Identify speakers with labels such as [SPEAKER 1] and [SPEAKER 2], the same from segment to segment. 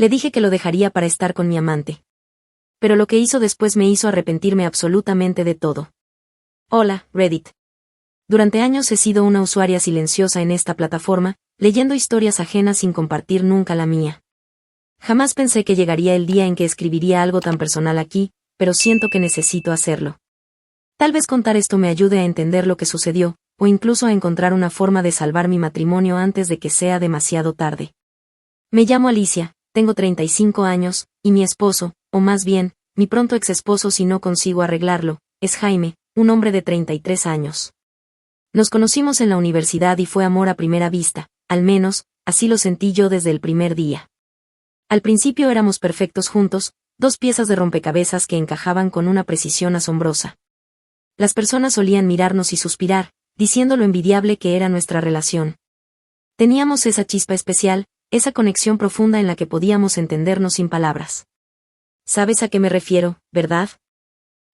[SPEAKER 1] Le dije que lo dejaría para estar con mi amante. Pero lo que hizo después me hizo arrepentirme absolutamente de todo. Hola, Reddit. Durante años he sido una usuaria silenciosa en esta plataforma, leyendo historias ajenas sin compartir nunca la mía. Jamás pensé que llegaría el día en que escribiría algo tan personal aquí, pero siento que necesito hacerlo. Tal vez contar esto me ayude a entender lo que sucedió, o incluso a encontrar una forma de salvar mi matrimonio antes de que sea demasiado tarde. Me llamo Alicia, tengo 35 años, y mi esposo, o más bien, mi pronto exesposo si no consigo arreglarlo, es Jaime, un hombre de 33 años. Nos conocimos en la universidad y fue amor a primera vista, al menos, así lo sentí yo desde el primer día. Al principio éramos perfectos juntos, dos piezas de rompecabezas que encajaban con una precisión asombrosa. Las personas solían mirarnos y suspirar, diciendo lo envidiable que era nuestra relación. Teníamos esa chispa especial, esa conexión profunda en la que podíamos entendernos sin palabras. ¿Sabes a qué me refiero, verdad?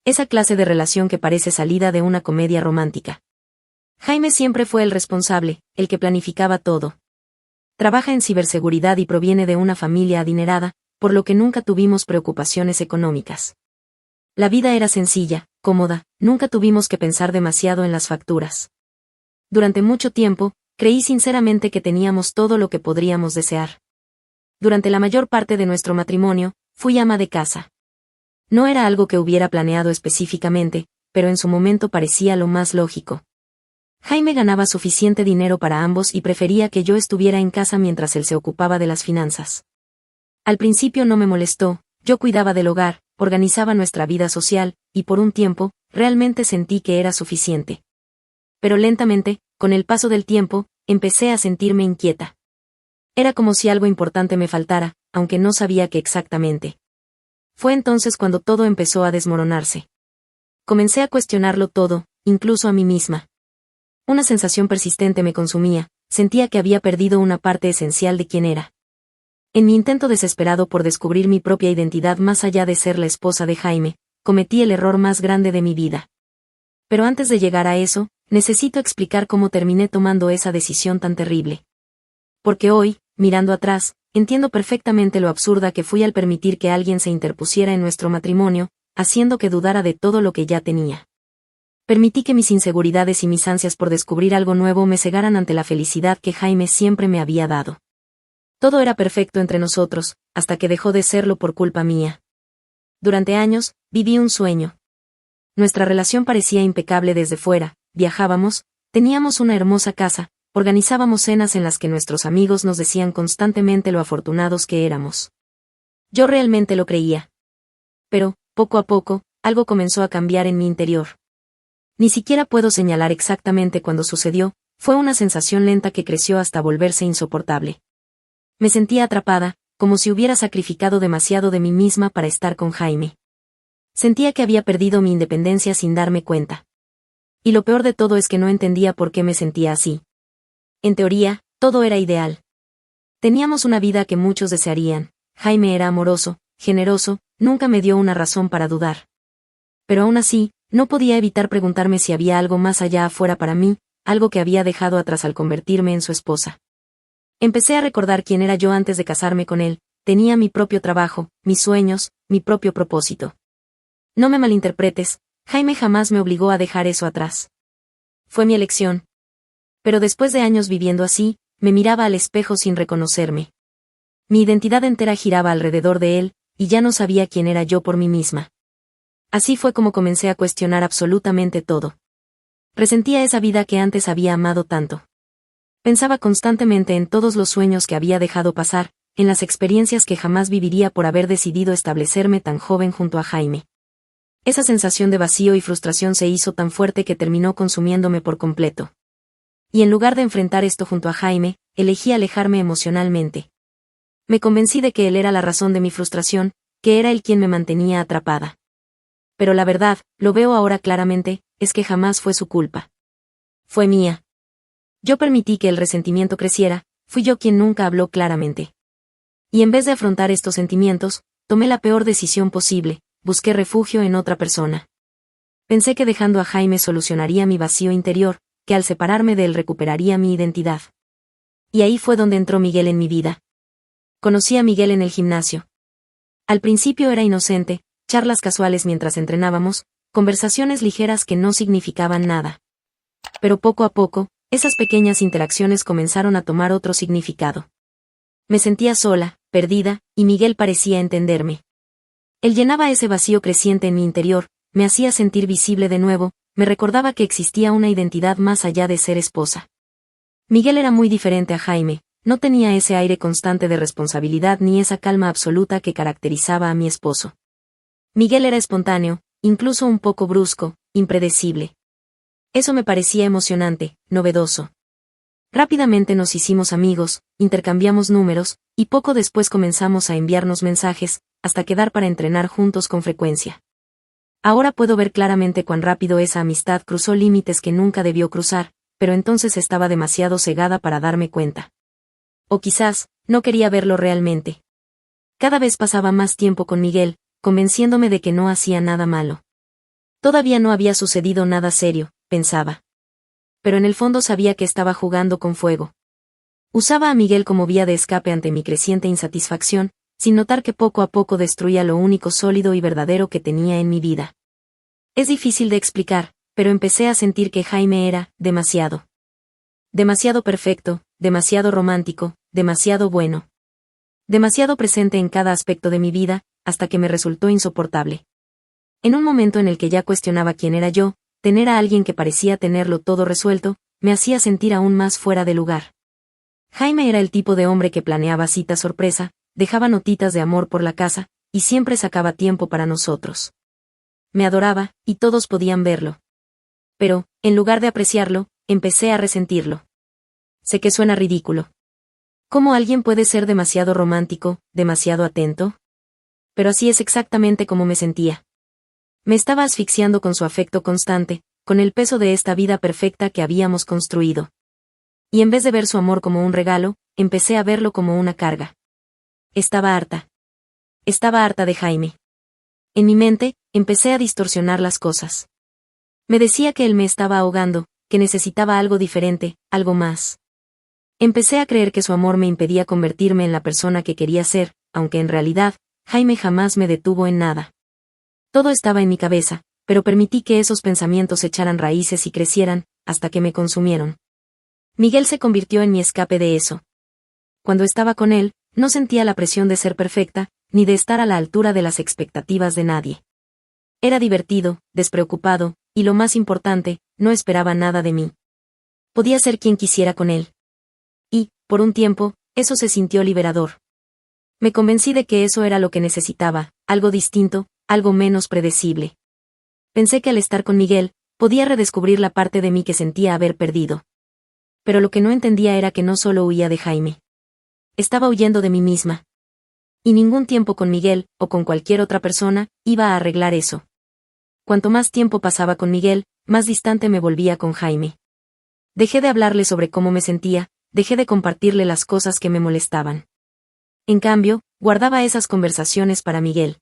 [SPEAKER 1] Esa clase de relación que parece salida de una comedia romántica. Jaime siempre fue el responsable, el que planificaba todo. Trabaja en ciberseguridad y proviene de una familia adinerada, por lo que nunca tuvimos preocupaciones económicas. La vida era sencilla, cómoda, nunca tuvimos que pensar demasiado en las facturas. Durante mucho tiempo, creí sinceramente que teníamos todo lo que podríamos desear. Durante la mayor parte de nuestro matrimonio, fui ama de casa. No era algo que hubiera planeado específicamente, pero en su momento parecía lo más lógico. Jaime ganaba suficiente dinero para ambos y prefería que yo estuviera en casa mientras él se ocupaba de las finanzas. Al principio no me molestó, yo cuidaba del hogar, organizaba nuestra vida social, y por un tiempo, realmente sentí que era suficiente. Pero lentamente, con el paso del tiempo, empecé a sentirme inquieta. Era como si algo importante me faltara, aunque no sabía qué exactamente. Fue entonces cuando todo empezó a desmoronarse. Comencé a cuestionarlo todo, incluso a mí misma. Una sensación persistente me consumía, sentía que había perdido una parte esencial de quién era. En mi intento desesperado por descubrir mi propia identidad más allá de ser la esposa de Jaime, cometí el error más grande de mi vida. Pero antes de llegar a eso, necesito explicar cómo terminé tomando esa decisión tan terrible. Porque hoy, mirando atrás, entiendo perfectamente lo absurda que fui al permitir que alguien se interpusiera en nuestro matrimonio, haciendo que dudara de todo lo que ya tenía. Permití que mis inseguridades y mis ansias por descubrir algo nuevo me cegaran ante la felicidad que Jaime siempre me había dado. Todo era perfecto entre nosotros, hasta que dejó de serlo por culpa mía. Durante años, viví un sueño. Nuestra relación parecía impecable desde fuera, viajábamos, teníamos una hermosa casa, organizábamos cenas en las que nuestros amigos nos decían constantemente lo afortunados que éramos. Yo realmente lo creía. Pero, poco a poco, algo comenzó a cambiar en mi interior. Ni siquiera puedo señalar exactamente cuándo sucedió, fue una sensación lenta que creció hasta volverse insoportable. Me sentía atrapada, como si hubiera sacrificado demasiado de mí misma para estar con Jaime. Sentía que había perdido mi independencia sin darme cuenta. Y lo peor de todo es que no entendía por qué me sentía así. En teoría, todo era ideal. Teníamos una vida que muchos desearían, Jaime era amoroso, generoso, nunca me dio una razón para dudar. Pero aún así, no podía evitar preguntarme si había algo más allá afuera para mí, algo que había dejado atrás al convertirme en su esposa. Empecé a recordar quién era yo antes de casarme con él, tenía mi propio trabajo, mis sueños, mi propio propósito. No me malinterpretes, Jaime jamás me obligó a dejar eso atrás. Fue mi elección. Pero después de años viviendo así, me miraba al espejo sin reconocerme. Mi identidad entera giraba alrededor de él, y ya no sabía quién era yo por mí misma. Así fue como comencé a cuestionar absolutamente todo. Resentía esa vida que antes había amado tanto. Pensaba constantemente en todos los sueños que había dejado pasar, en las experiencias que jamás viviría por haber decidido establecerme tan joven junto a Jaime. Esa sensación de vacío y frustración se hizo tan fuerte que terminó consumiéndome por completo. Y en lugar de enfrentar esto junto a Jaime, elegí alejarme emocionalmente. Me convencí de que él era la razón de mi frustración, que era él quien me mantenía atrapada. Pero la verdad, lo veo ahora claramente, es que jamás fue su culpa. Fue mía. Yo permití que el resentimiento creciera, fui yo quien nunca habló claramente. Y en vez de afrontar estos sentimientos, tomé la peor decisión posible, busqué refugio en otra persona. Pensé que dejando a Jaime solucionaría mi vacío interior, que al separarme de él recuperaría mi identidad. Y ahí fue donde entró Miguel en mi vida. Conocí a Miguel en el gimnasio. Al principio era inocente, charlas casuales mientras entrenábamos, conversaciones ligeras que no significaban nada. Pero poco a poco, esas pequeñas interacciones comenzaron a tomar otro significado. Me sentía sola, perdida, y Miguel parecía entenderme. Él llenaba ese vacío creciente en mi interior, me hacía sentir visible de nuevo, me recordaba que existía una identidad más allá de ser esposa. Miguel era muy diferente a Jaime, no tenía ese aire constante de responsabilidad ni esa calma absoluta que caracterizaba a mi esposo. Miguel era espontáneo, incluso un poco brusco, impredecible. Eso me parecía emocionante, novedoso. Rápidamente nos hicimos amigos, intercambiamos números, y poco después comenzamos a enviarnos mensajes, hasta quedar para entrenar juntos con frecuencia. Ahora puedo ver claramente cuán rápido esa amistad cruzó límites que nunca debió cruzar, pero entonces estaba demasiado cegada para darme cuenta. O quizás, no quería verlo realmente. Cada vez pasaba más tiempo con Miguel, convenciéndome de que no hacía nada malo. Todavía no había sucedido nada serio, pensaba. Pero en el fondo sabía que estaba jugando con fuego. Usaba a Miguel como vía de escape ante mi creciente insatisfacción, sin notar que poco a poco destruía lo único sólido y verdadero que tenía en mi vida. Es difícil de explicar, pero empecé a sentir que Jaime era demasiado. Demasiado perfecto, demasiado romántico, demasiado bueno. Demasiado presente en cada aspecto de mi vida, hasta que me resultó insoportable. En un momento en el que ya cuestionaba quién era yo, tener a alguien que parecía tenerlo todo resuelto, me hacía sentir aún más fuera de lugar. Jaime era el tipo de hombre que planeaba citas sorpresa, dejaba notitas de amor por la casa, y siempre sacaba tiempo para nosotros. Me adoraba, y todos podían verlo. Pero, en lugar de apreciarlo, empecé a resentirlo. Sé que suena ridículo. ¿Cómo alguien puede ser demasiado romántico, demasiado atento? Pero así es exactamente como me sentía. Me estaba asfixiando con su afecto constante, con el peso de esta vida perfecta que habíamos construido. Y en vez de ver su amor como un regalo, empecé a verlo como una carga. Estaba harta. Estaba harta de Jaime. En mi mente, empecé a distorsionar las cosas. Me decía que él me estaba ahogando, que necesitaba algo diferente, algo más. Empecé a creer que su amor me impedía convertirme en la persona que quería ser, aunque en realidad, Jaime jamás me detuvo en nada. Todo estaba en mi cabeza, pero permití que esos pensamientos echaran raíces y crecieran, hasta que me consumieron. Miguel se convirtió en mi escape de eso. Cuando estaba con él, no sentía la presión de ser perfecta, ni de estar a la altura de las expectativas de nadie. Era divertido, despreocupado, y lo más importante, no esperaba nada de mí. Podía ser quien quisiera con él. Y, por un tiempo, eso se sintió liberador. Me convencí de que eso era lo que necesitaba, algo distinto, algo menos predecible. Pensé que al estar con Miguel, podía redescubrir la parte de mí que sentía haber perdido. Pero lo que no entendía era que no solo huía de Jaime. Estaba huyendo de mí misma. Y ningún tiempo con Miguel, o con cualquier otra persona, iba a arreglar eso. Cuanto más tiempo pasaba con Miguel, más distante me volvía con Jaime. Dejé de hablarle sobre cómo me sentía, dejé de compartirle las cosas que me molestaban. En cambio, guardaba esas conversaciones para Miguel.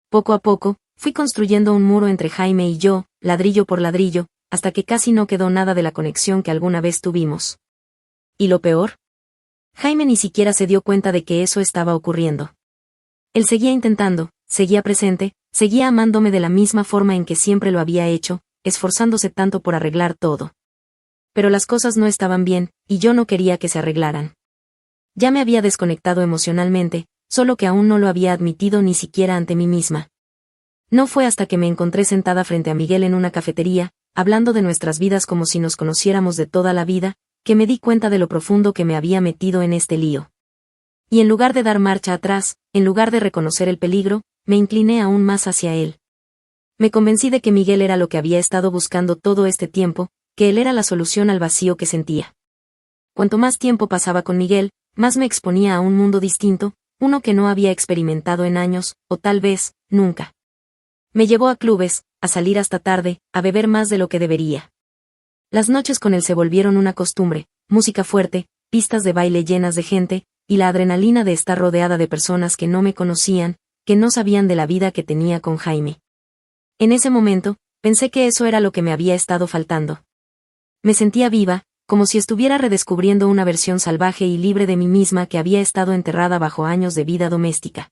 [SPEAKER 1] Poco a poco, fui construyendo un muro entre Jaime y yo, ladrillo por ladrillo, hasta que casi no quedó nada de la conexión que alguna vez tuvimos. ¿Y lo peor? Jaime ni siquiera se dio cuenta de que eso estaba ocurriendo. Él seguía intentando, seguía presente, seguía amándome de la misma forma en que siempre lo había hecho, esforzándose tanto por arreglar todo. Pero las cosas no estaban bien, y yo no quería que se arreglaran. Ya me había desconectado emocionalmente, solo que aún no lo había admitido ni siquiera ante mí misma. No fue hasta que me encontré sentada frente a Miguel en una cafetería, hablando de nuestras vidas como si nos conociéramos de toda la vida, que me di cuenta de lo profundo que me había metido en este lío. Y en lugar de dar marcha atrás, en lugar de reconocer el peligro, me incliné aún más hacia él. Me convencí de que Miguel era lo que había estado buscando todo este tiempo, que él era la solución al vacío que sentía. Cuanto más tiempo pasaba con Miguel, más me exponía a un mundo distinto, uno que no había experimentado en años, o tal vez, nunca. Me llevó a clubes, a salir hasta tarde, a beber más de lo que debería. Las noches con él se volvieron una costumbre, música fuerte, pistas de baile llenas de gente, y la adrenalina de estar rodeada de personas que no me conocían, que no sabían de la vida que tenía con Jaime. En ese momento, pensé que eso era lo que me había estado faltando. Me sentía viva, como si estuviera redescubriendo una versión salvaje y libre de mí misma que había estado enterrada bajo años de vida doméstica.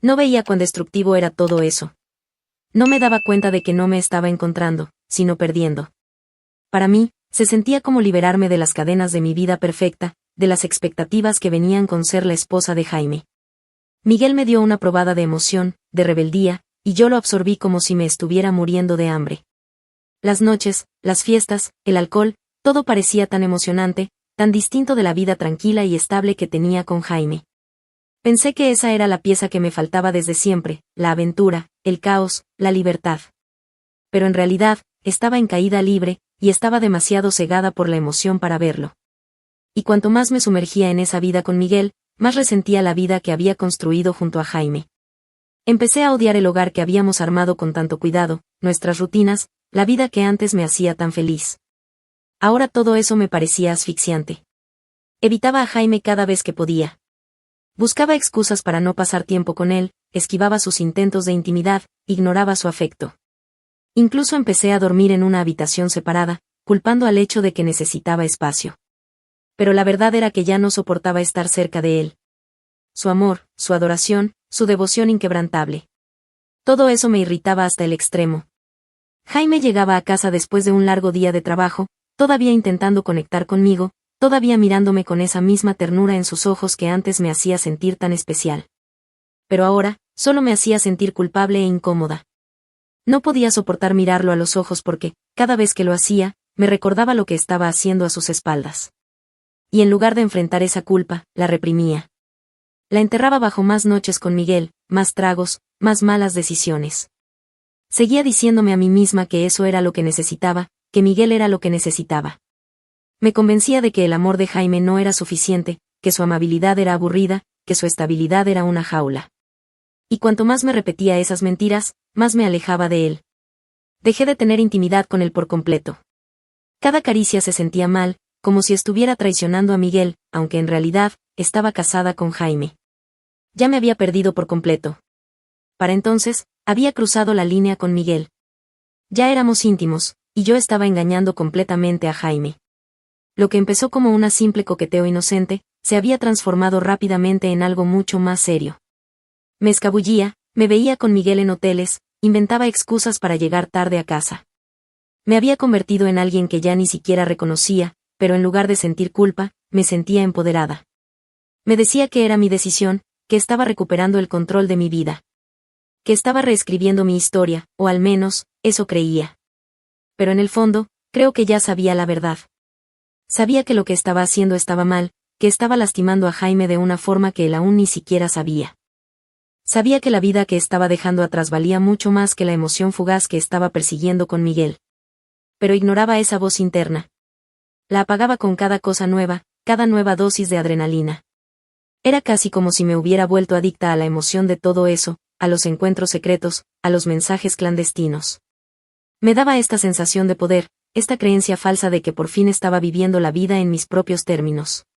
[SPEAKER 1] No veía cuán destructivo era todo eso. No me daba cuenta de que no me estaba encontrando, sino perdiendo. Para mí, se sentía como liberarme de las cadenas de mi vida perfecta, de las expectativas que venían con ser la esposa de Jaime. Miguel me dio una probada de emoción, de rebeldía, y yo lo absorbí como si me estuviera muriendo de hambre. Las noches, las fiestas, el alcohol, todo parecía tan emocionante, tan distinto de la vida tranquila y estable que tenía con Jaime. Pensé que esa era la pieza que me faltaba desde siempre, la aventura, el caos, la libertad. Pero en realidad, estaba en caída libre, y estaba demasiado cegada por la emoción para verlo. Y cuanto más me sumergía en esa vida con Miguel, más resentía la vida que había construido junto a Jaime. Empecé a odiar el hogar que habíamos armado con tanto cuidado, nuestras rutinas, la vida que antes me hacía tan feliz. Ahora todo eso me parecía asfixiante. Evitaba a Jaime cada vez que podía. Buscaba excusas para no pasar tiempo con él, esquivaba sus intentos de intimidad, ignoraba su afecto. Incluso empecé a dormir en una habitación separada, culpando al hecho de que necesitaba espacio. Pero la verdad era que ya no soportaba estar cerca de él. Su amor, su adoración, su devoción inquebrantable. Todo eso me irritaba hasta el extremo. Jaime llegaba a casa después de un largo día de trabajo, todavía intentando conectar conmigo, todavía mirándome con esa misma ternura en sus ojos que antes me hacía sentir tan especial. Pero ahora, solo me hacía sentir culpable e incómoda. No podía soportar mirarlo a los ojos porque, cada vez que lo hacía, me recordaba lo que estaba haciendo a sus espaldas. Y en lugar de enfrentar esa culpa, la reprimía. La enterraba bajo más noches con Miguel, más tragos, más malas decisiones. Seguía diciéndome a mí misma que eso era lo que necesitaba, que Miguel era lo que necesitaba. Me convencía de que el amor de Jaime no era suficiente, que su amabilidad era aburrida, que su estabilidad era una jaula. Y cuanto más me repetía esas mentiras, más me alejaba de él. Dejé de tener intimidad con él por completo. Cada caricia se sentía mal, como si estuviera traicionando a Miguel, aunque en realidad, estaba casada con Jaime. Ya me había perdido por completo. Para entonces, había cruzado la línea con Miguel. Ya éramos íntimos, y yo estaba engañando completamente a Jaime. Lo que empezó como un simple coqueteo inocente, se había transformado rápidamente en algo mucho más serio. Me escabullía, me veía con Miguel en hoteles, inventaba excusas para llegar tarde a casa. Me había convertido en alguien que ya ni siquiera reconocía, pero en lugar de sentir culpa, me sentía empoderada. Me decía que era mi decisión, que estaba recuperando el control de mi vida. Que estaba reescribiendo mi historia, o al menos, eso creía. Pero en el fondo, creo que ya sabía la verdad. Sabía que lo que estaba haciendo estaba mal, que estaba lastimando a Jaime de una forma que él aún ni siquiera sabía. Sabía que la vida que estaba dejando atrás valía mucho más que la emoción fugaz que estaba persiguiendo con Miguel. Pero ignoraba esa voz interna. La apagaba con cada cosa nueva, cada nueva dosis de adrenalina. Era casi como si me hubiera vuelto adicta a la emoción de todo eso, a los encuentros secretos, a los mensajes clandestinos. Me daba esta sensación de poder, esta creencia falsa de que por fin estaba viviendo la vida en mis propios términos.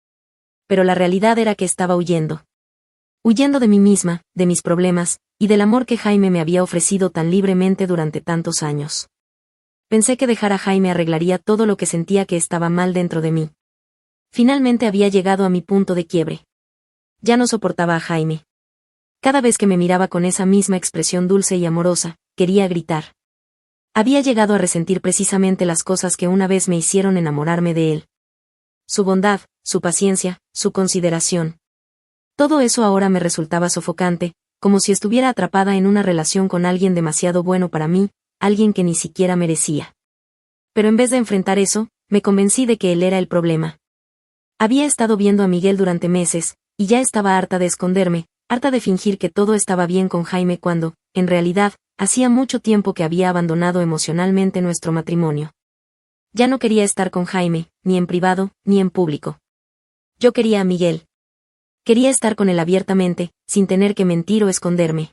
[SPEAKER 1] Pero la realidad era que estaba huyendo. Huyendo de mí misma, de mis problemas, y del amor que Jaime me había ofrecido tan libremente durante tantos años. Pensé que dejar a Jaime arreglaría todo lo que sentía que estaba mal dentro de mí. Finalmente había llegado a mi punto de quiebre. Ya no soportaba a Jaime. Cada vez que me miraba con esa misma expresión dulce y amorosa, quería gritar. Había llegado a resentir precisamente las cosas que una vez me hicieron enamorarme de él. Su bondad, su paciencia, su consideración. Todo eso ahora me resultaba sofocante, como si estuviera atrapada en una relación con alguien demasiado bueno para mí, alguien que ni siquiera merecía. Pero en vez de enfrentar eso, me convencí de que él era el problema. Había estado viendo a Miguel durante meses, y ya estaba harta de esconderme, harta de fingir que todo estaba bien con Jaime cuando, en realidad, hacía mucho tiempo que había abandonado emocionalmente nuestro matrimonio. Ya no quería estar con Jaime, ni en privado, ni en público. Yo quería a Miguel. Quería estar con él abiertamente, sin tener que mentir o esconderme.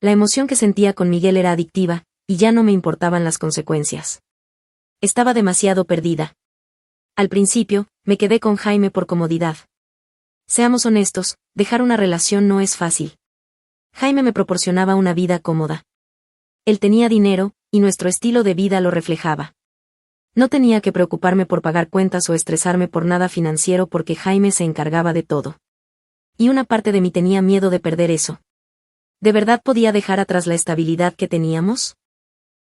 [SPEAKER 1] La emoción que sentía con Miguel era adictiva, y ya no me importaban las consecuencias. Estaba demasiado perdida. Al principio, me quedé con Jaime por comodidad. Seamos honestos, dejar una relación no es fácil. Jaime me proporcionaba una vida cómoda. Él tenía dinero, y nuestro estilo de vida lo reflejaba. No tenía que preocuparme por pagar cuentas o estresarme por nada financiero porque Jaime se encargaba de todo. Y una parte de mí tenía miedo de perder eso. ¿De verdad podía dejar atrás la estabilidad que teníamos?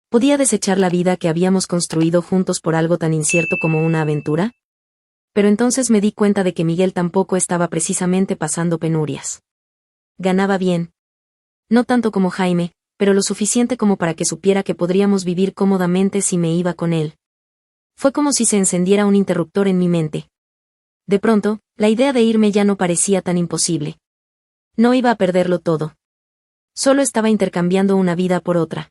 [SPEAKER 1] ¿Podía desechar la vida que habíamos construido juntos por algo tan incierto como una aventura? Pero entonces me di cuenta de que Miguel tampoco estaba precisamente pasando penurias. Ganaba bien. No tanto como Jaime, pero lo suficiente como para que supiera que podríamos vivir cómodamente si me iba con él. Fue como si se encendiera un interruptor en mi mente. De pronto, la idea de irme ya no parecía tan imposible. No iba a perderlo todo. Solo estaba intercambiando una vida por otra.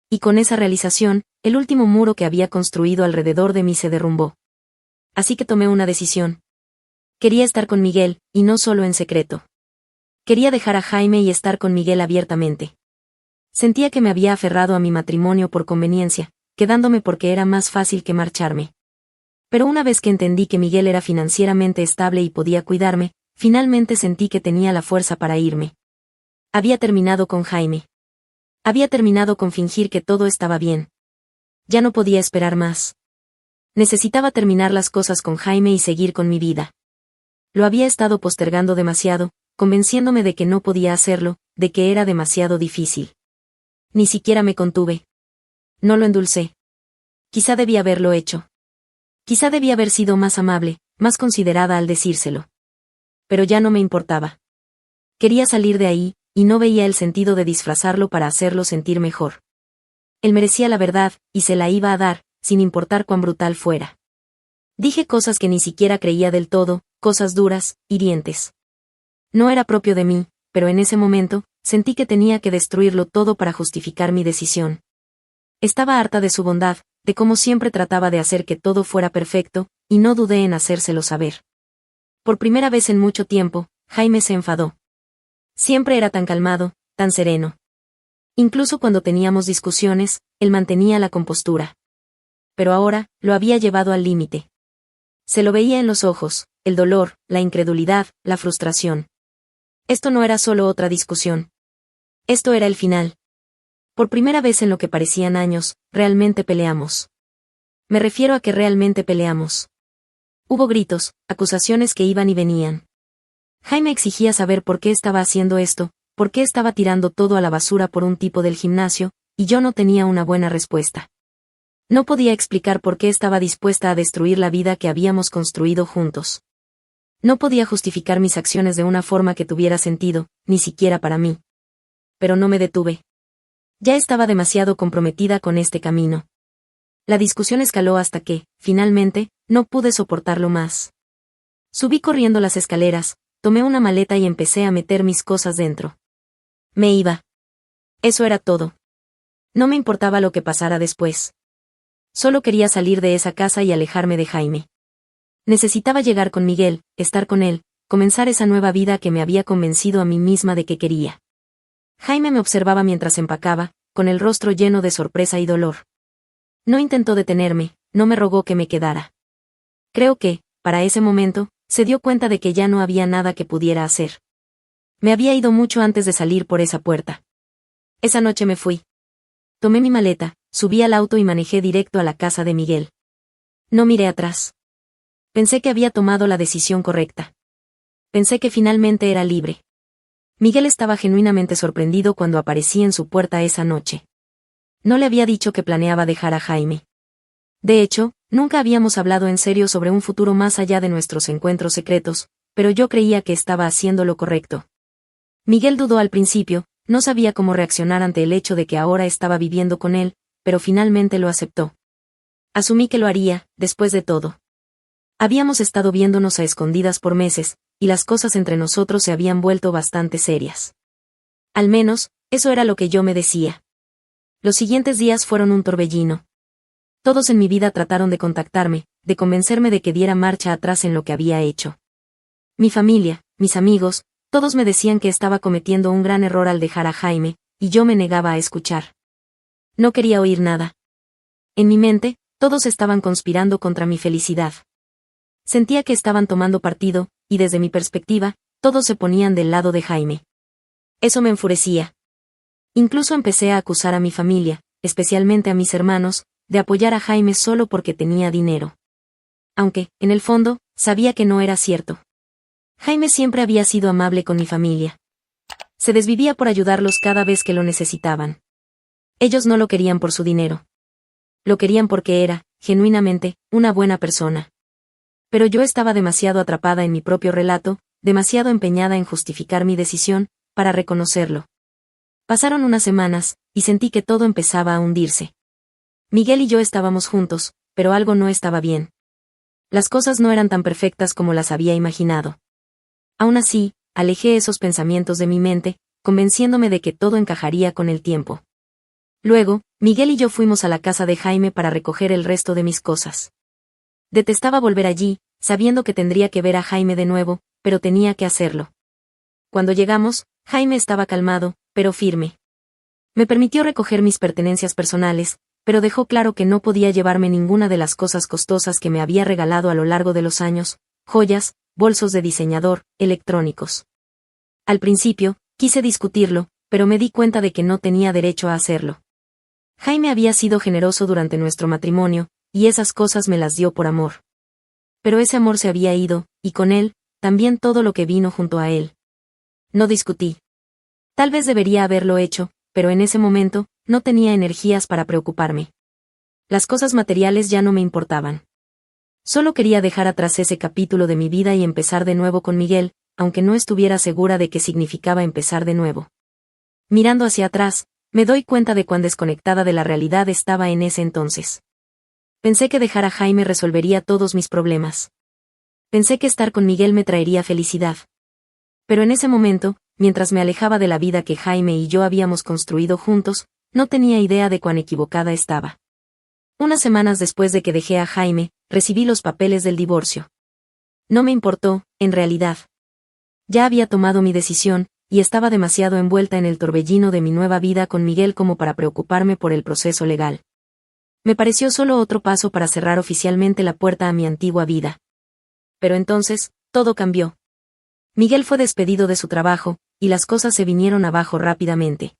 [SPEAKER 1] Y con esa realización, el último muro que había construido alrededor de mí se derrumbó. Así que tomé una decisión. Quería estar con Miguel, y no solo en secreto. Quería dejar a Jaime y estar con Miguel abiertamente. Sentía que me había aferrado a mi matrimonio por conveniencia, quedándome porque era más fácil que marcharme. Pero una vez que entendí que Miguel era financieramente estable y podía cuidarme, finalmente sentí que tenía la fuerza para irme. Había terminado con Jaime. Había terminado con fingir que todo estaba bien. Ya no podía esperar más. Necesitaba terminar las cosas con Jaime y seguir con mi vida. Lo había estado postergando demasiado, convenciéndome de que no podía hacerlo, de que era demasiado difícil. Ni siquiera me contuve. No lo endulcé. Quizá debía haberlo hecho. Quizá debía haber sido más amable, más considerada al decírselo. Pero ya no me importaba. Quería salir de ahí, y no veía el sentido de disfrazarlo para hacerlo sentir mejor. Él merecía la verdad, y se la iba a dar, sin importar cuán brutal fuera. Dije cosas que ni siquiera creía del todo, cosas duras, hirientes. No era propio de mí, pero en ese momento, sentí que tenía que destruirlo todo para justificar mi decisión. Estaba harta de su bondad, de cómo siempre trataba de hacer que todo fuera perfecto, y no dudé en hacérselo saber. Por primera vez en mucho tiempo, Jaime se enfadó. Siempre era tan calmado, tan sereno. Incluso cuando teníamos discusiones, él mantenía la compostura. Pero ahora, lo había llevado al límite. Se lo veía en los ojos, el dolor, la incredulidad, la frustración. Esto no era solo otra discusión. Esto era el final. Por primera vez en lo que parecían años, realmente peleamos. Me refiero a que realmente peleamos. Hubo gritos, acusaciones que iban y venían. Jaime exigía saber por qué estaba haciendo esto, por qué estaba tirando todo a la basura por un tipo del gimnasio, y yo no tenía una buena respuesta. No podía explicar por qué estaba dispuesta a destruir la vida que habíamos construido juntos. No podía justificar mis acciones de una forma que tuviera sentido, ni siquiera para mí. Pero no me detuve. Ya estaba demasiado comprometida con este camino. La discusión escaló hasta que, finalmente, no pude soportarlo más. Subí corriendo las escaleras, tomé una maleta y empecé a meter mis cosas dentro. Me iba. Eso era todo. No me importaba lo que pasara después. Solo quería salir de esa casa y alejarme de Jaime. Necesitaba llegar con Miguel, estar con él, comenzar esa nueva vida que me había convencido a mí misma de que quería. Jaime me observaba mientras empacaba, con el rostro lleno de sorpresa y dolor. No intentó detenerme, no me rogó que me quedara. Creo que, para ese momento, se dio cuenta de que ya no había nada que pudiera hacer. Me había ido mucho antes de salir por esa puerta. Esa noche me fui. Tomé mi maleta, subí al auto y manejé directo a la casa de Miguel. No miré atrás. Pensé que había tomado la decisión correcta. Pensé que finalmente era libre. Miguel estaba genuinamente sorprendido cuando aparecí en su puerta esa noche. No le había dicho que planeaba dejar a Jaime. De hecho, nunca habíamos hablado en serio sobre un futuro más allá de nuestros encuentros secretos, pero yo creía que estaba haciendo lo correcto. Miguel dudó al principio, no sabía cómo reaccionar ante el hecho de que ahora estaba viviendo con él, pero finalmente lo aceptó. Asumí que lo haría, después de todo. Habíamos estado viéndonos a escondidas por meses, y las cosas entre nosotros se habían vuelto bastante serias. Al menos, eso era lo que yo me decía. Los siguientes días fueron un torbellino. Todos en mi vida trataron de contactarme, de convencerme de que diera marcha atrás en lo que había hecho. Mi familia, mis amigos, todos me decían que estaba cometiendo un gran error al dejar a Jaime, y yo me negaba a escuchar. No quería oír nada. En mi mente, todos estaban conspirando contra mi felicidad. Sentía que estaban tomando partido, y desde mi perspectiva, todos se ponían del lado de Jaime. Eso me enfurecía. Incluso empecé a acusar a mi familia, especialmente a mis hermanos, de apoyar a Jaime solo porque tenía dinero. Aunque, en el fondo, sabía que no era cierto. Jaime siempre había sido amable con mi familia. Se desvivía por ayudarlos cada vez que lo necesitaban. Ellos no lo querían por su dinero. Lo querían porque era, genuinamente, una buena persona. Pero yo estaba demasiado atrapada en mi propio relato, demasiado empeñada en justificar mi decisión, para reconocerlo. Pasaron unas semanas, y sentí que todo empezaba a hundirse. Miguel y yo estábamos juntos, pero algo no estaba bien. Las cosas no eran tan perfectas como las había imaginado. Aún así, alejé esos pensamientos de mi mente, convenciéndome de que todo encajaría con el tiempo. Luego, Miguel y yo fuimos a la casa de Jaime para recoger el resto de mis cosas. Detestaba volver allí, sabiendo que tendría que ver a Jaime de nuevo, pero tenía que hacerlo. Cuando llegamos, Jaime estaba calmado, pero firme. Me permitió recoger mis pertenencias personales, pero dejó claro que no podía llevarme ninguna de las cosas costosas que me había regalado a lo largo de los años: joyas, bolsos de diseñador, electrónicos. Al principio, quise discutirlo, pero me di cuenta de que no tenía derecho a hacerlo. Jaime había sido generoso durante nuestro matrimonio, y esas cosas me las dio por amor. Pero ese amor se había ido, y con él, también todo lo que vino junto a él. No discutí. Tal vez debería haberlo hecho, pero en ese momento, no tenía energías para preocuparme. Las cosas materiales ya no me importaban. Solo quería dejar atrás ese capítulo de mi vida y empezar de nuevo con Miguel, aunque no estuviera segura de qué significaba empezar de nuevo. Mirando hacia atrás, me doy cuenta de cuán desconectada de la realidad estaba en ese entonces. Pensé que dejar a Jaime resolvería todos mis problemas. Pensé que estar con Miguel me traería felicidad. Pero en ese momento, mientras me alejaba de la vida que Jaime y yo habíamos construido juntos, no tenía idea de cuán equivocada estaba. Unas semanas después de que dejé a Jaime, recibí los papeles del divorcio. No me importó, en realidad. Ya había tomado mi decisión, y estaba demasiado envuelta en el torbellino de mi nueva vida con Miguel como para preocuparme por el proceso legal. Me pareció solo otro paso para cerrar oficialmente la puerta a mi antigua vida. Pero entonces, todo cambió. Miguel fue despedido de su trabajo, y las cosas se vinieron abajo rápidamente.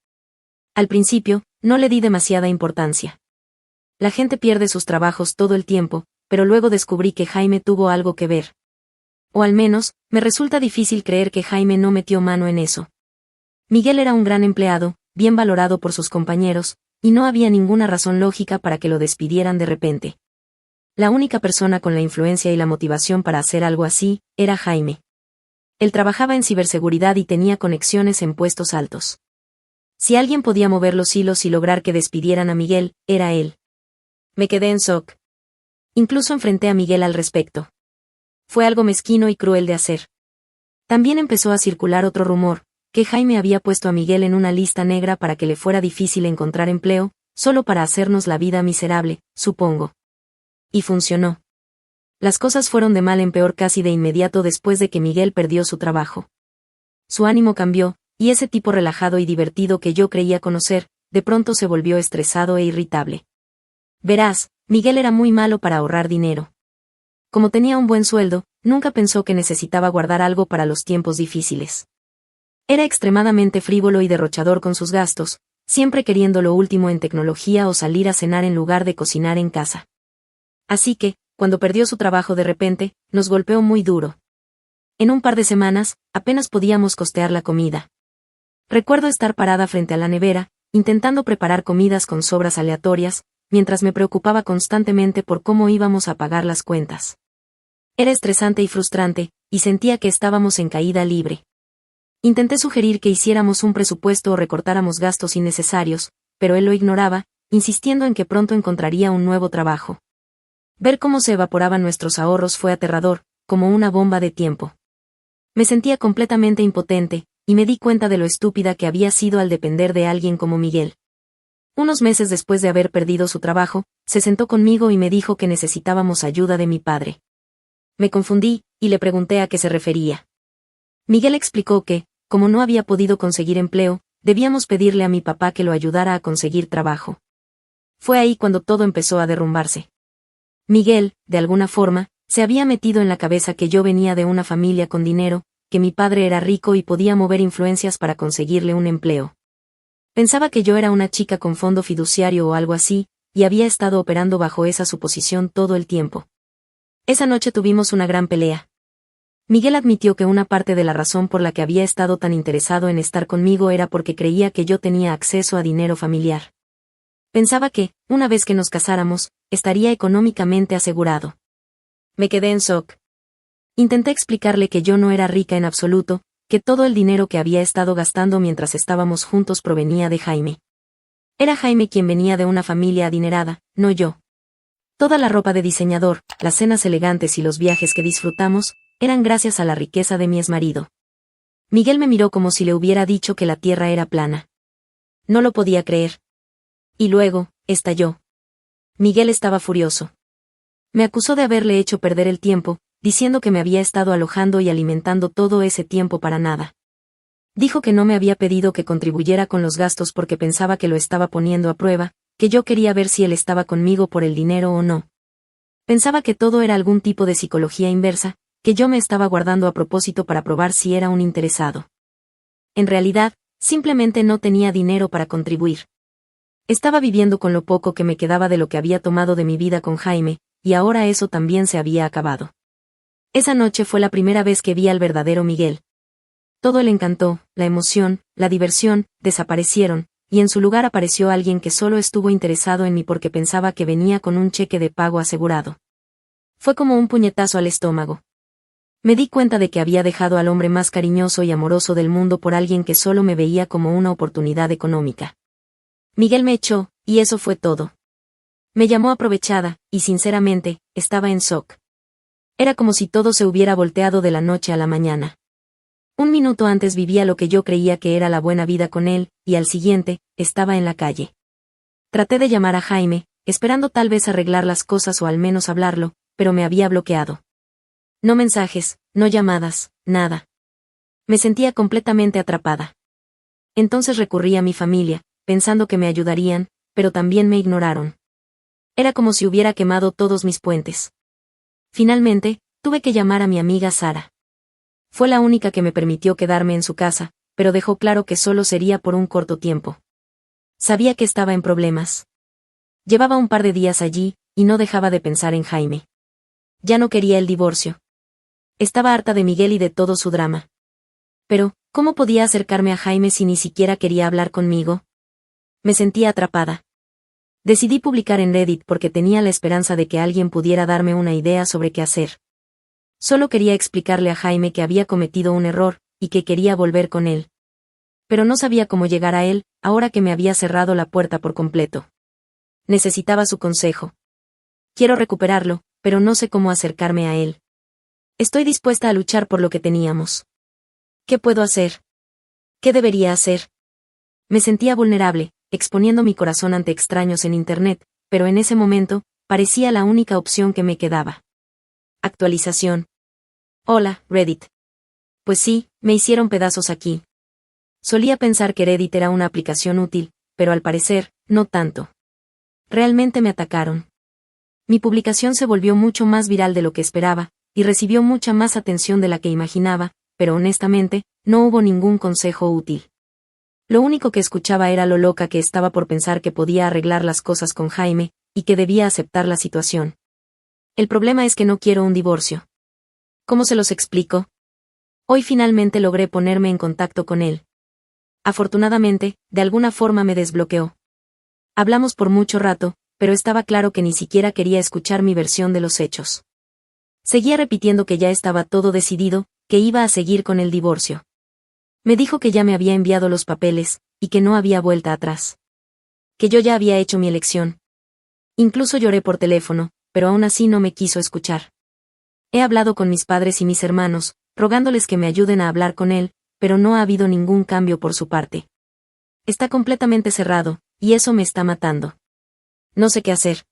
[SPEAKER 1] Al principio, no le di demasiada importancia. La gente pierde sus trabajos todo el tiempo, pero luego descubrí que Jaime tuvo algo que ver. O al menos, me resulta difícil creer que Jaime no metió mano en eso. Miguel era un gran empleado, bien valorado por sus compañeros, y no había ninguna razón lógica para que lo despidieran de repente. La única persona con la influencia y la motivación para hacer algo así, era Jaime. Él trabajaba en ciberseguridad y tenía conexiones en puestos altos. Si alguien podía mover los hilos y lograr que despidieran a Miguel, era él. Me quedé en shock. Incluso enfrenté a Miguel al respecto. Fue algo mezquino y cruel de hacer. También empezó a circular otro rumor, que Jaime había puesto a Miguel en una lista negra para que le fuera difícil encontrar empleo, solo para hacernos la vida miserable, supongo. Y funcionó. Las cosas fueron de mal en peor casi de inmediato después de que Miguel perdió su trabajo. Su ánimo cambió, y ese tipo relajado y divertido que yo creía conocer, de pronto se volvió estresado e irritable. Verás, Miguel era muy malo para ahorrar dinero. Como tenía un buen sueldo, nunca pensó que necesitaba guardar algo para los tiempos difíciles. Era extremadamente frívolo y derrochador con sus gastos, siempre queriendo lo último en tecnología o salir a cenar en lugar de cocinar en casa. Así que, cuando perdió su trabajo de repente, nos golpeó muy duro. En un par de semanas, apenas podíamos costear la comida. Recuerdo estar parada frente a la nevera, intentando preparar comidas con sobras aleatorias, mientras me preocupaba constantemente por cómo íbamos a pagar las cuentas. Era estresante y frustrante, y sentía que estábamos en caída libre. Intenté sugerir que hiciéramos un presupuesto o recortáramos gastos innecesarios, pero él lo ignoraba, insistiendo en que pronto encontraría un nuevo trabajo. Ver cómo se evaporaban nuestros ahorros fue aterrador, como una bomba de tiempo. Me sentía completamente impotente, y me di cuenta de lo estúpida que había sido al depender de alguien como Miguel. Unos meses después de haber perdido su trabajo, se sentó conmigo y me dijo que necesitábamos ayuda de mi padre. Me confundí, y le pregunté a qué se refería. Miguel explicó que, como no había podido conseguir empleo, debíamos pedirle a mi papá que lo ayudara a conseguir trabajo. Fue ahí cuando todo empezó a derrumbarse. Miguel, de alguna forma, se había metido en la cabeza que yo venía de una familia con dinero, que mi padre era rico y podía mover influencias para conseguirle un empleo. Pensaba que yo era una chica con fondo fiduciario o algo así, y había estado operando bajo esa suposición todo el tiempo. Esa noche tuvimos una gran pelea. Miguel admitió que una parte de la razón por la que había estado tan interesado en estar conmigo era porque creía que yo tenía acceso a dinero familiar. Pensaba que, una vez que nos casáramos, estaría económicamente asegurado. Me quedé en shock. Intenté explicarle que yo no era rica en absoluto, que todo el dinero que había estado gastando mientras estábamos juntos provenía de Jaime. Era Jaime quien venía de una familia adinerada, no yo. Toda la ropa de diseñador, las cenas elegantes y los viajes que disfrutamos, eran gracias a la riqueza de mi exmarido. Miguel me miró como si le hubiera dicho que la tierra era plana. No lo podía creer. Y luego, estalló. Miguel estaba furioso. Me acusó de haberle hecho perder el tiempo, diciendo que me había estado alojando y alimentando todo ese tiempo para nada. Dijo que no me había pedido que contribuyera con los gastos porque pensaba que lo estaba poniendo a prueba, que yo quería ver si él estaba conmigo por el dinero o no. Pensaba que todo era algún tipo de psicología inversa, que yo me estaba guardando a propósito para probar si era un interesado. En realidad, simplemente no tenía dinero para contribuir. Estaba viviendo con lo poco que me quedaba de lo que había tomado de mi vida con Jaime, y ahora eso también se había acabado. Esa noche fue la primera vez que vi al verdadero Miguel. Todo el encanto, la emoción, la diversión, desaparecieron, y en su lugar apareció alguien que solo estuvo interesado en mí porque pensaba que venía con un cheque de pago asegurado. Fue como un puñetazo al estómago. Me di cuenta de que había dejado al hombre más cariñoso y amoroso del mundo por alguien que solo me veía como una oportunidad económica. Miguel me echó, y eso fue todo. Me llamó aprovechada, y sinceramente, estaba en shock. Era como si todo se hubiera volteado de la noche a la mañana. Un minuto antes vivía lo que yo creía que era la buena vida con él, y al siguiente, estaba en la calle. Traté de llamar a Jaime, esperando tal vez arreglar las cosas o al menos hablarlo, pero me había bloqueado. No mensajes, no llamadas, nada. Me sentía completamente atrapada. Entonces recurrí a mi familia, pensando que me ayudarían, pero también me ignoraron. Era como si hubiera quemado todos mis puentes. Finalmente, tuve que llamar a mi amiga Sara. Fue la única que me permitió quedarme en su casa, pero dejó claro que solo sería por un corto tiempo. Sabía que estaba en problemas. Llevaba un par de días allí, y no dejaba de pensar en Jaime. Ya no quería el divorcio. Estaba harta de Miguel y de todo su drama. Pero, ¿cómo podía acercarme a Jaime si ni siquiera quería hablar conmigo? Me sentía atrapada. Decidí publicar en Reddit porque tenía la esperanza de que alguien pudiera darme una idea sobre qué hacer. Solo quería explicarle a Jaime que había cometido un error, y que quería volver con él. Pero no sabía cómo llegar a él, ahora que me había cerrado la puerta por completo. Necesitaba su consejo. Quiero recuperarlo, pero no sé cómo acercarme a él. Estoy dispuesta a luchar por lo que teníamos. ¿Qué puedo hacer? ¿Qué debería hacer? Me sentía vulnerable, exponiendo mi corazón ante extraños en Internet, pero en ese momento, parecía la única opción que me quedaba. Actualización. Hola, Reddit. Pues sí, me hicieron pedazos aquí. Solía pensar que Reddit era una aplicación útil, pero al parecer, no tanto. Realmente me atacaron. Mi publicación se volvió mucho más viral de lo que esperaba, y recibió mucha más atención de la que imaginaba, pero honestamente, no hubo ningún consejo útil. Lo único que escuchaba era lo loca que estaba por pensar que podía arreglar las cosas con Jaime, y que debía aceptar la situación. El problema es que no quiero un divorcio. ¿Cómo se los explico? Hoy finalmente logré ponerme en contacto con él. Afortunadamente, de alguna forma me desbloqueó. Hablamos por mucho rato, pero estaba claro que ni siquiera quería escuchar mi versión de los hechos. Seguía repitiendo que ya estaba todo decidido, que iba a seguir con el divorcio. Me dijo que ya me había enviado los papeles, y que no había vuelta atrás. Que yo ya había hecho mi elección. Incluso lloré por teléfono, pero aún así no me quiso escuchar. He hablado con mis padres y mis hermanos, rogándoles que me ayuden a hablar con él, pero no ha habido ningún cambio por su parte. Está completamente cerrado, y eso me está matando. No sé qué hacer.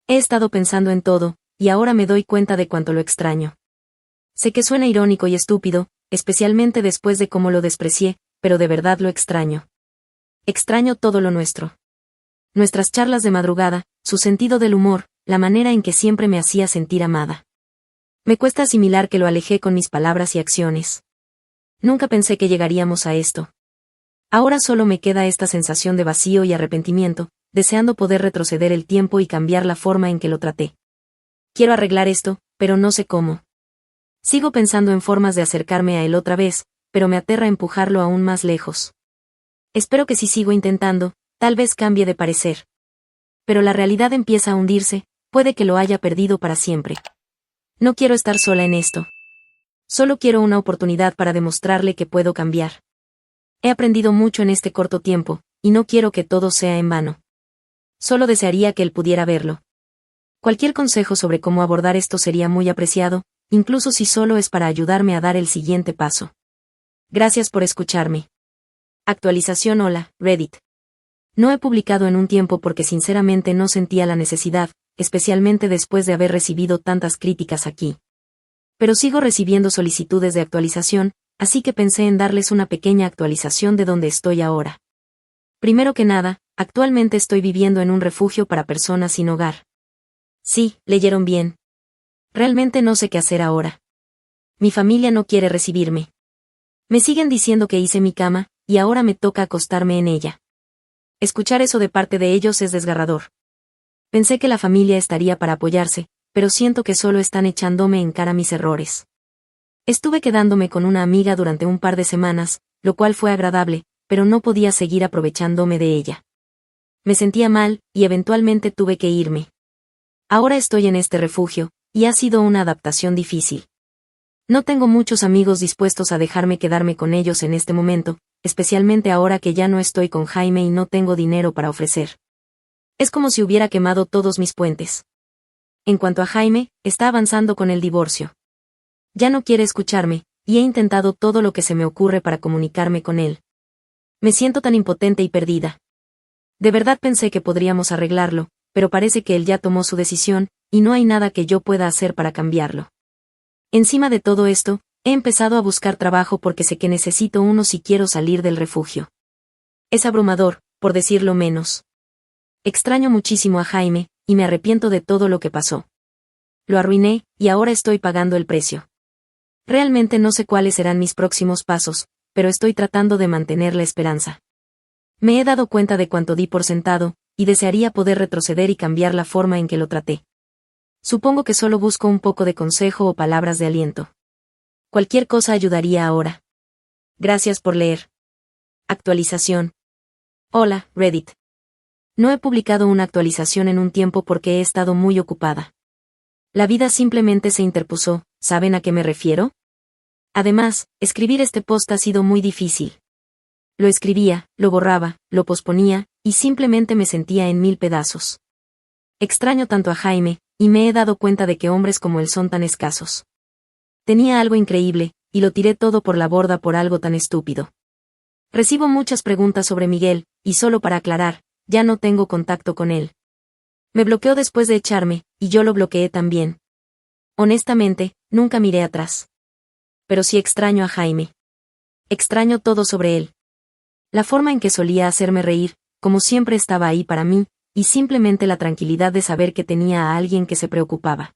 [SPEAKER 1] He estado pensando en todo, y ahora me doy cuenta de cuánto lo extraño. Sé que suena irónico y estúpido, especialmente después de cómo lo desprecié, pero de verdad lo extraño. Extraño todo lo nuestro. Nuestras charlas de madrugada, su sentido del humor, la manera en que siempre me hacía sentir amada. Me cuesta asimilar que lo alejé con mis palabras y acciones. Nunca pensé que llegaríamos a esto. Ahora solo me queda esta sensación de vacío y arrepentimiento, deseando poder retroceder el tiempo y cambiar la forma en que lo traté. Quiero arreglar esto, pero no sé cómo. Sigo pensando en formas de acercarme a él otra vez, pero me aterra empujarlo aún más lejos. Espero que si sigo intentando, tal vez cambie de parecer. Pero la realidad empieza a hundirse, puede que lo haya perdido para siempre. No quiero estar sola en esto. Solo quiero una oportunidad para demostrarle que puedo cambiar. He aprendido mucho en este corto tiempo, y no quiero que todo sea en vano. Solo desearía que él pudiera verlo. Cualquier consejo sobre cómo abordar esto sería muy apreciado, incluso si solo es para ayudarme a dar el siguiente paso. Gracias por escucharme. Actualización. Hola, Reddit. No he publicado en un tiempo porque sinceramente no sentía la necesidad, especialmente después de haber recibido tantas críticas aquí. Pero sigo recibiendo solicitudes de actualización, así que pensé en darles una pequeña actualización de donde estoy ahora. Primero que nada, actualmente estoy viviendo en un refugio para personas sin hogar. Sí, leyeron bien. Realmente no sé qué hacer ahora. Mi familia no quiere recibirme. Me siguen diciendo que hice mi cama, y ahora me toca acostarme en ella. Escuchar eso de parte de ellos es desgarrador. Pensé que la familia estaría para apoyarse, pero siento que solo están echándome en cara mis errores. Estuve quedándome con una amiga durante un par de semanas, lo cual fue agradable, pero no podía seguir aprovechándome de ella. Me sentía mal, y eventualmente tuve que irme. Ahora estoy en este refugio, y ha sido una adaptación difícil. No tengo muchos amigos dispuestos a dejarme quedarme con ellos en este momento, especialmente ahora que ya no estoy con Jaime y no tengo dinero para ofrecer. Es como si hubiera quemado todos mis puentes. En cuanto a Jaime, está avanzando con el divorcio. Ya no quiere escucharme, y he intentado todo lo que se me ocurre para comunicarme con él. Me siento tan impotente y perdida. De verdad pensé que podríamos arreglarlo, pero parece que él ya tomó su decisión, y no hay nada que yo pueda hacer para cambiarlo. Encima de todo esto, he empezado a buscar trabajo porque sé que necesito uno si quiero salir del refugio. Es abrumador, por decirlo menos. Extraño muchísimo a Jaime, y me arrepiento de todo lo que pasó. Lo arruiné, y ahora estoy pagando el precio. Realmente no sé cuáles serán mis próximos pasos, pero estoy tratando de mantener la esperanza. Me he dado cuenta de cuánto di por sentado, y desearía poder retroceder y cambiar la forma en que lo traté. Supongo que solo busco un poco de consejo o palabras de aliento. Cualquier cosa ayudaría ahora. Gracias por leer. Actualización. Hola, Reddit. No he publicado una actualización en un tiempo porque he estado muy ocupada. La vida simplemente se interpuso, ¿saben a qué me refiero? Además, escribir este post ha sido muy difícil. Lo escribía, lo borraba, lo posponía, y simplemente me sentía en mil pedazos. Extraño tanto a Jaime, y me he dado cuenta de que hombres como él son tan escasos. Tenía algo increíble, y lo tiré todo por la borda por algo tan estúpido. Recibo muchas preguntas sobre Miguel, y solo para aclarar, ya no tengo contacto con él. Me bloqueó después de echarme, y yo lo bloqueé también. Honestamente, nunca miré atrás. Pero sí extraño a Jaime. Extraño todo sobre él. La forma en que solía hacerme reír, como siempre estaba ahí para mí, y simplemente la tranquilidad de saber que tenía a alguien que se preocupaba.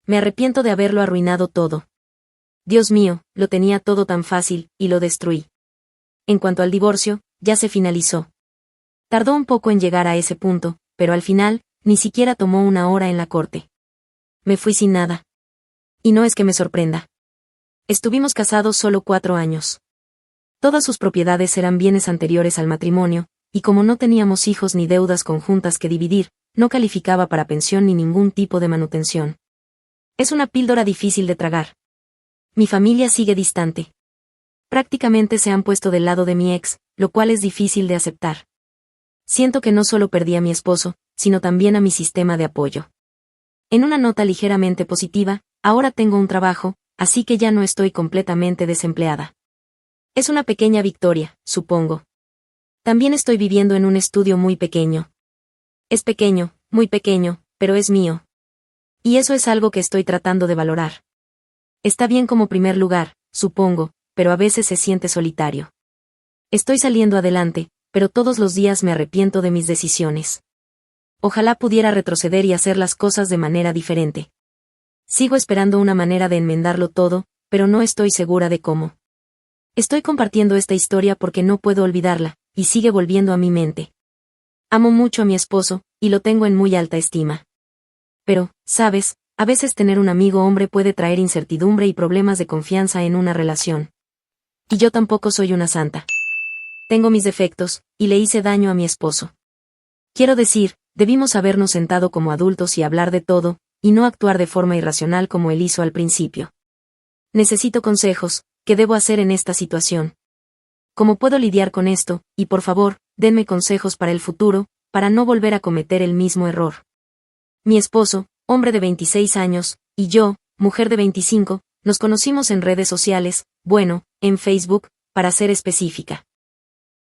[SPEAKER 1] Me arrepiento de haberlo arruinado todo. Dios mío, lo tenía todo tan fácil, y lo destruí. En cuanto al divorcio, ya se finalizó. Tardó un poco en llegar a ese punto, pero al final, ni siquiera tomó una hora en la corte. Me fui sin nada. Y no es que me sorprenda. Estuvimos casados solo 4 años. Todas sus propiedades eran bienes anteriores al matrimonio, y como no teníamos hijos ni deudas conjuntas que dividir, no calificaba para pensión ni ningún tipo de manutención. Es una píldora difícil de tragar. Mi familia sigue distante. Prácticamente se han puesto del lado de mi ex, lo cual es difícil de aceptar. Siento que no solo perdí a mi esposo, sino también a mi sistema de apoyo. En una nota ligeramente positiva, ahora tengo un trabajo, así que ya no estoy completamente desempleada. Es una pequeña victoria, supongo. También estoy viviendo en un estudio muy pequeño. Es pequeño, muy pequeño, pero es mío. Y eso es algo que estoy tratando de valorar. Está bien como primer lugar, supongo, pero a veces se siente solitario. Estoy saliendo adelante, pero todos los días me arrepiento de mis decisiones. Ojalá pudiera retroceder y hacer las cosas de manera diferente. Sigo esperando una manera de enmendarlo todo, pero no estoy segura de cómo. Estoy compartiendo esta historia porque no puedo olvidarla, y sigue volviendo a mi mente. Amo mucho a mi esposo, y lo tengo en muy alta estima. Pero, ¿sabes? A veces tener un amigo hombre puede traer incertidumbre y problemas de confianza en una relación. Y yo tampoco soy una santa. Tengo mis defectos, y le hice daño a mi esposo. Quiero decir, debimos habernos sentado como adultos y hablar de todo, y no actuar de forma irracional como él hizo al principio. Necesito consejos, ¿qué debo hacer en esta situación? ¿Cómo puedo lidiar con esto? Y por favor, denme consejos para el futuro, para no volver a cometer el mismo error. Mi esposo, hombre de 26 años, y yo, mujer de 25, nos conocimos en redes sociales, bueno, en Facebook, para ser específica.